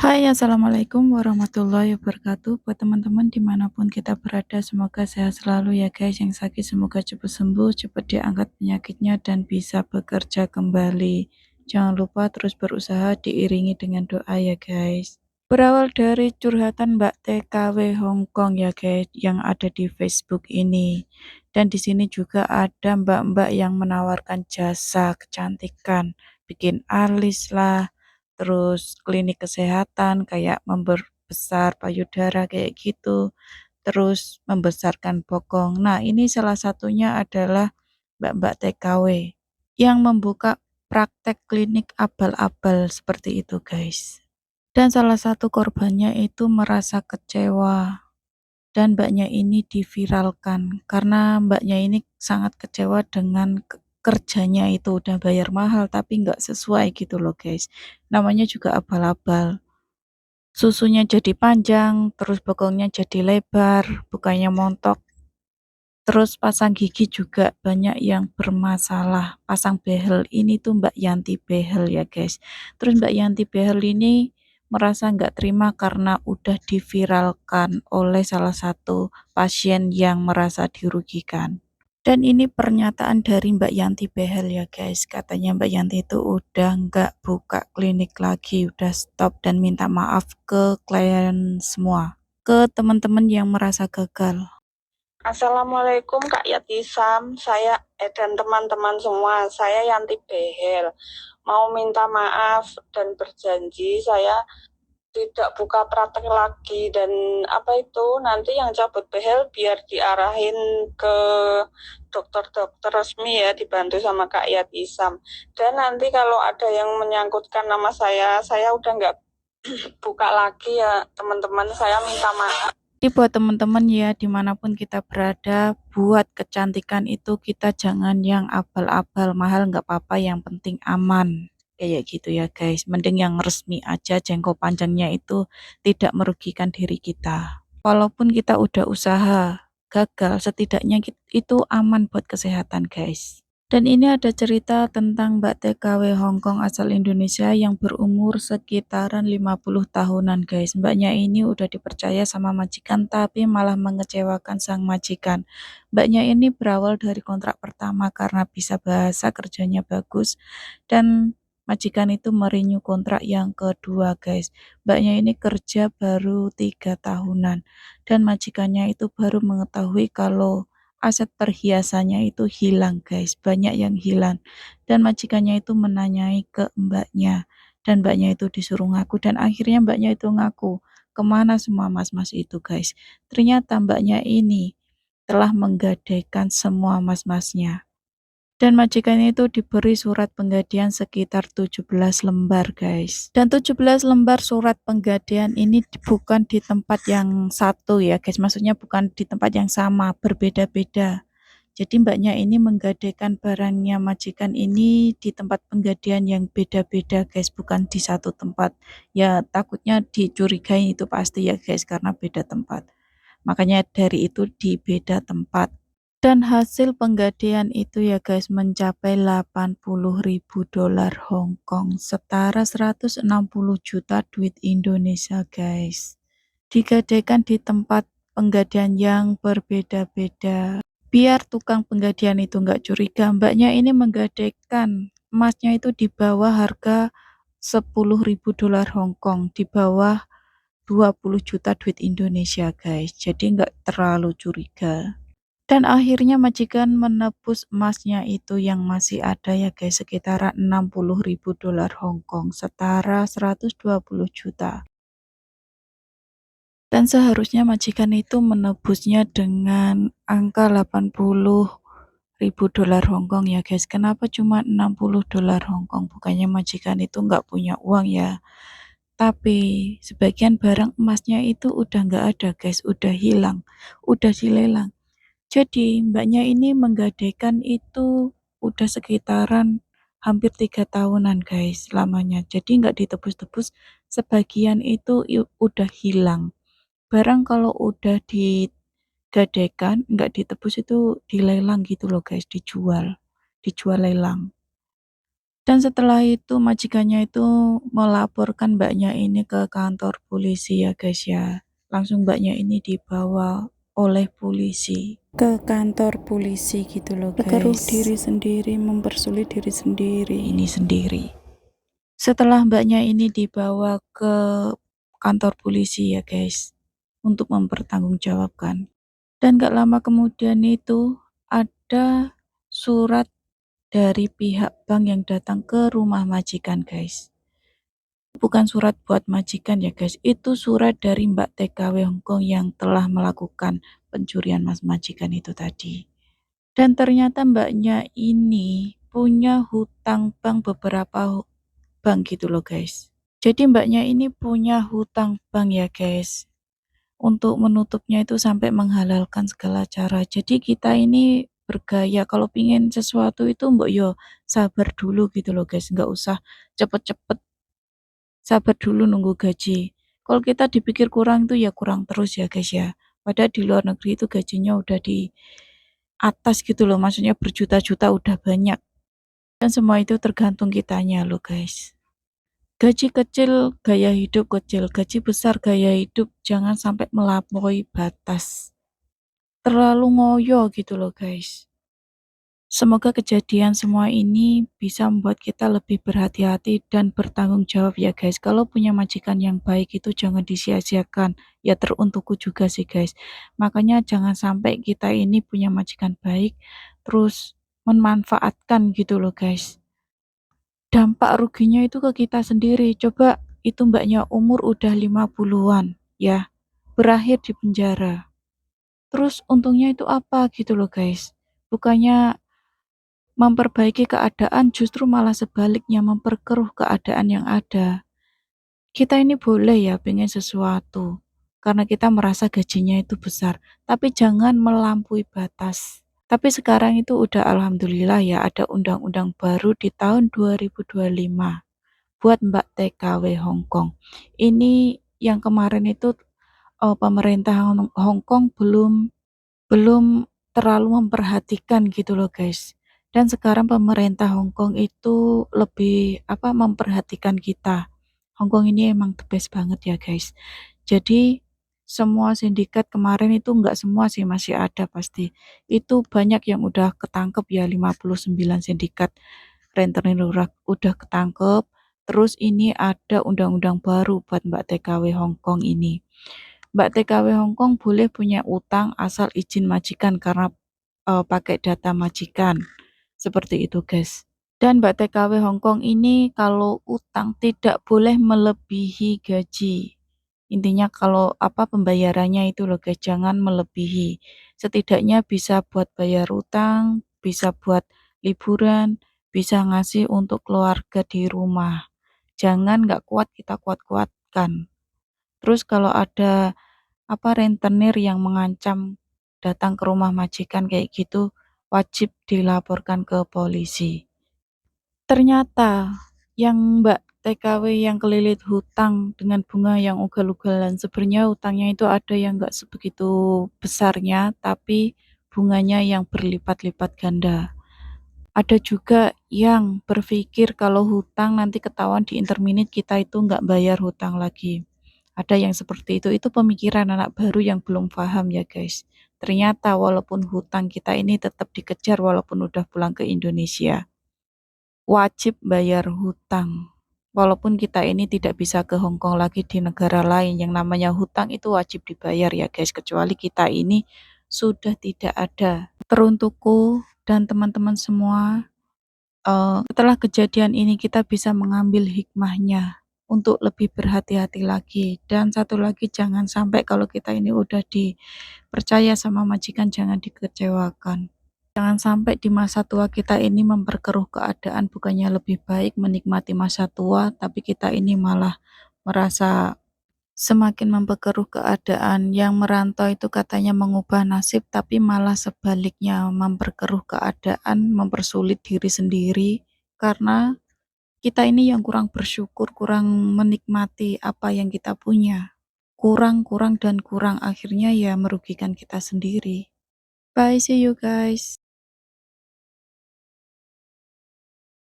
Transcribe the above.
Hai, assalamualaikum warahmatullahi wabarakatuh. Buat teman-teman dimanapun kita berada, semoga sehat selalu ya guys. Yang sakit semoga cepat sembuh, cepat diangkat penyakitnya dan bisa bekerja kembali. Jangan lupa terus berusaha diiringi dengan doa ya guys. Berawal dari curhatan Mbak TKW Hongkong ya guys, yang ada di Facebook ini. Dan di sini juga ada mbak-mbak yang menawarkan jasa kecantikan, bikin alis lah, terus klinik kesehatan kayak memperbesar payudara kayak gitu, terus membesarkan bokong. Nah, ini salah satunya adalah mbak-mbak TKW yang membuka praktek klinik abal-abal seperti itu guys. Dan salah satu korbannya itu merasa kecewa dan mbaknya ini diviralkan karena mbaknya ini sangat kecewa dengan kerjanya itu udah bayar mahal tapi nggak sesuai gitu loh guys. Namanya juga abal-abal. Susunya jadi panjang, terus bokongnya jadi lebar, bukannya montok. Terus pasang gigi juga banyak yang bermasalah. Pasang behel ini tuh Mbak Yanti behel ya guys. Terus Mbak Yanti behel ini merasa nggak terima karena udah diviralkan oleh salah satu pasien yang merasa dirugikan. Dan ini pernyataan dari Mbak Yanti behel ya guys. Katanya Mbak Yanti itu udah nggak buka klinik lagi, udah stop dan minta maaf ke klien semua, ke teman-teman yang merasa gagal. Assalamualaikum Kak Yatisam, dan teman-teman semua, saya Yanti Behel. Mau minta maaf dan berjanji saya tidak buka praktek lagi dan apa itu nanti yang cabut behel biar diarahin ke dokter-dokter resmi ya, dibantu sama Kak Yatisam. Dan nanti kalau ada yang menyangkutkan nama saya udah nggak buka lagi ya teman-teman, saya minta maaf. Jadi buat teman-teman ya, dimanapun kita berada, buat kecantikan itu kita jangan yang abal-abal, mahal nggak apa-apa, yang penting aman. Kayak gitu ya guys, mending yang resmi aja, jengkol panjangnya itu tidak merugikan diri kita. Walaupun kita udah usaha, gagal, setidaknya itu aman buat kesehatan guys. Dan ini ada cerita tentang Mbak TKW Hongkong asal Indonesia yang berumur sekitaran 50 tahunan guys. Mbaknya ini udah dipercaya sama majikan tapi malah mengecewakan sang majikan. Mbaknya ini berawal dari kontrak pertama karena bisa bahasa kerjanya bagus dan majikan itu merenew kontrak yang kedua guys. Mbaknya ini kerja baru 3 tahunan dan majikannya itu baru mengetahui kalau aset perhiasannya itu hilang guys, banyak yang hilang. Dan majikannya itu menanyai ke mbaknya, dan mbaknya itu disuruh ngaku, dan akhirnya mbaknya itu ngaku. Kemana semua mas-mas itu guys? Ternyata mbaknya ini telah menggadaikan semua mas-masnya. Dan majikannya itu diberi surat penggadaian sekitar 17 lembar guys. Dan 17 lembar surat penggadaian ini bukan di tempat yang satu ya guys. Maksudnya bukan di tempat yang sama, berbeda-beda. Jadi mbaknya ini menggadaikan barangnya majikan ini di tempat penggadaian yang beda-beda guys, bukan di satu tempat. Ya takutnya dicurigai itu pasti ya guys, karena beda tempat. Makanya dari itu di beda tempat. Dan hasil penggadaian itu ya guys mencapai 80.000 dolar Hong Kong, setara 160 juta duit Indonesia guys. Digadaikan di tempat penggadaian yang berbeda-beda. Biar tukang penggadaian itu nggak curiga, mbaknya ini menggadaikan emasnya itu di bawah harga 10.000 dolar Hong Kong, di bawah 20 juta duit Indonesia guys. Jadi nggak terlalu curiga. Dan akhirnya majikan menebus emasnya itu yang masih ada ya guys, sekitaran 60.000 dolar Hong Kong, setara 120 juta. Dan seharusnya majikan itu menebusnya dengan angka 80.000 dolar Hong Kong ya guys. Kenapa cuma 60 dolar Hong Kong? Bukannya majikan itu nggak punya uang ya. Tapi sebagian barang emasnya itu udah nggak ada guys, udah hilang, udah dilelang. Jadi mbaknya ini menggadaikan itu udah sekitaran hampir 3 tahunan guys lamanya. Jadi nggak ditebus-tebus, sebagian itu udah hilang. Barang kalau udah digadaikan, nggak ditebus itu dilelang gitu loh guys, dijual lelang. Dan setelah itu majikannya itu melaporkan Mbaknya ini ke kantor polisi ya guys ya. Langsung Mbaknya ini dibawa oleh polisi ke kantor polisi gitu loh guys. Berkeruh diri sendiri, mempersulit diri sendiri. Ini sendiri. Setelah Mbaknya ini dibawa ke kantor polisi ya guys, untuk mempertanggungjawabkan. Dan gak lama kemudian itu ada surat dari pihak bank yang datang ke rumah majikan guys. Bukan surat buat majikan ya guys, itu surat dari Mbak TKW Hongkong yang telah melakukan pencurian mas majikan itu tadi. Dan ternyata mbaknya ini punya hutang bank beberapa bank gitu loh guys. Jadi mbaknya ini punya hutang bank ya guys. Untuk menutupnya itu sampai menghalalkan segala cara. Jadi kita ini bergaya kalau pingin sesuatu itu mbok yo sabar dulu gitu loh guys, nggak usah cepet-cepet, sabar dulu nunggu gaji. Kalau kita dipikir kurang itu ya kurang terus ya guys ya. Padahal di luar negeri itu gajinya udah di atas gitu loh, maksudnya berjuta-juta udah banyak. Dan semua itu tergantung kitanya loh guys. Gaji kecil, gaya hidup kecil. Gaji besar, gaya hidup jangan sampai melampaui batas. Terlalu ngoyo gitu loh guys. Semoga kejadian semua ini bisa membuat kita lebih berhati-hati dan bertanggung jawab ya guys. Kalau punya majikan yang baik itu jangan disia-siakan. Ya teruntukku juga sih guys. Makanya jangan sampai kita ini punya majikan baik terus memanfaatkan gitu loh guys. Dampak ruginya itu ke kita sendiri. Coba itu mbaknya umur udah 50-an ya, berakhir di penjara. Terus untungnya itu apa gitu loh guys. Bukannya memperbaiki keadaan, justru malah sebaliknya memperkeruh keadaan yang ada. Kita ini boleh ya pengen sesuatu, karena kita merasa gajinya itu besar, tapi jangan melampaui batas. Tapi sekarang itu udah alhamdulillah ya ada undang-undang baru di tahun 2025 buat Mbak TKW Hongkong. Ini yang kemarin itu pemerintah Hong Kong belum terlalu memperhatikan gitu loh guys. Dan sekarang pemerintah Hong Kong itu lebih memperhatikan kita. Hong Kong ini emang the best banget ya guys. Jadi semua sindikat kemarin itu enggak semua sih, masih ada pasti. Itu banyak yang udah ketangkep ya, 59 sindikat rentenir udah ketangkep. Terus ini ada undang-undang baru buat Mbak TKW Hong Kong ini. Mbak TKW Hong Kong boleh punya utang asal izin majikan karena pakai data majikan. Seperti itu guys. Dan Mbak TKW Hong Kong ini kalau utang tidak boleh melebihi gaji. Intinya kalau pembayarannya itu loh guys, jangan melebihi. Setidaknya bisa buat bayar utang, bisa buat liburan, bisa ngasih untuk keluarga di rumah. Jangan nggak kuat kita kuat-kuatkan. Terus kalau ada rentenir yang mengancam datang ke rumah majikan kayak gitu, wajib dilaporkan ke polisi. Ternyata yang Mbak TKW yang kelilit hutang dengan bunga yang ugal-ugalan, sebenarnya hutangnya itu ada yang nggak sebegitu besarnya, tapi bunganya yang berlipat-lipat ganda. Ada juga yang berpikir kalau hutang nanti ketahuan di interminate kita itu nggak bayar hutang lagi. Ada yang seperti itu pemikiran anak baru yang belum paham ya guys. Ternyata walaupun hutang kita ini tetap dikejar walaupun udah pulang ke Indonesia. Wajib bayar hutang. Walaupun kita ini tidak bisa ke Hong Kong lagi di negara lain, yang namanya hutang itu wajib dibayar ya guys, kecuali kita ini sudah tidak ada. Teruntukku dan teman-teman semua, setelah kejadian ini kita bisa mengambil hikmahnya untuk lebih berhati-hati lagi. Dan satu lagi, jangan sampai kalau kita ini udah dipercaya sama majikan, jangan dikecewakan. Jangan sampai di masa tua kita ini memperkeruh keadaan, bukannya lebih baik menikmati masa tua, tapi kita ini malah merasa semakin memperkeruh keadaan. Yang merantau itu katanya mengubah nasib, tapi malah sebaliknya memperkeruh keadaan, mempersulit diri sendiri, karena kita ini yang kurang bersyukur, kurang menikmati apa yang kita punya. Kurang, kurang, dan kurang, akhirnya ya merugikan kita sendiri. Bye, see you guys.